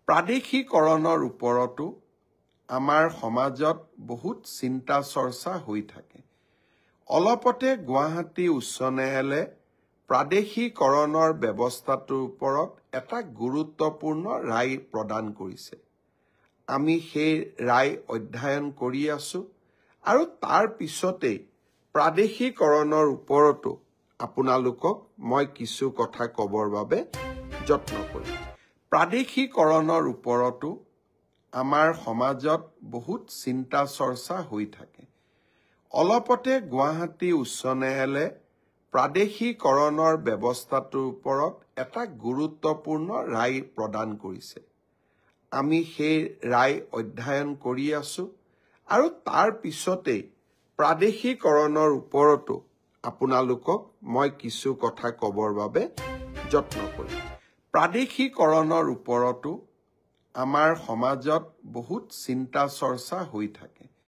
প্ৰাদেশিকৰণৰ ওপৰতো আমাৰ সমাজত বহুত চিন্তা চৰ্চা হৈ থাকে। অলপতে গুৱাহাটী উচ্চ ন্যায়ালয়ে প্ৰাদেশিকৰণৰ ব্যৱস্থাটোৰ ওপৰত এটা গুৰুত্বপূৰ্ণ ৰায় প্ৰদান কৰিছে। আমি সেই ৰায় অধ্যয়ন কৰি আছো আৰু তাৰ পিছতেই প্ৰাদেশিকৰণৰ ওপৰতো আপোনালোকক মই কিছু কথা ক'বৰ বাবে যত্ন কৰিম। প্ৰাদেশিকৰণৰ ওপৰতো আমাৰ সমাজত বহুত চিন্তা চৰ্চা হৈ থাকে। অলপতে গুৱাহাটী উচ্চ ন্যায়ালয়ে প্ৰাদেশিকৰণৰ ব্যৱস্থাটোৰ ওপৰত এটা গুৰুত্বপূৰ্ণ ৰায় প্ৰদান কৰিছে। আমি সেই ৰায় অধ্যয়ন কৰি আছো আৰু তাৰ পিছতেই প্ৰাদেশিকৰণৰ ওপৰতো আপোনালোকক মই কিছু কথা ক'বৰ বাবে যত্ন কৰিম। প্ৰাদেশিকৰণৰ ওপৰতো আমাৰ সমাজত বহুত চিন্তা চৰ্চা হৈ থাকে।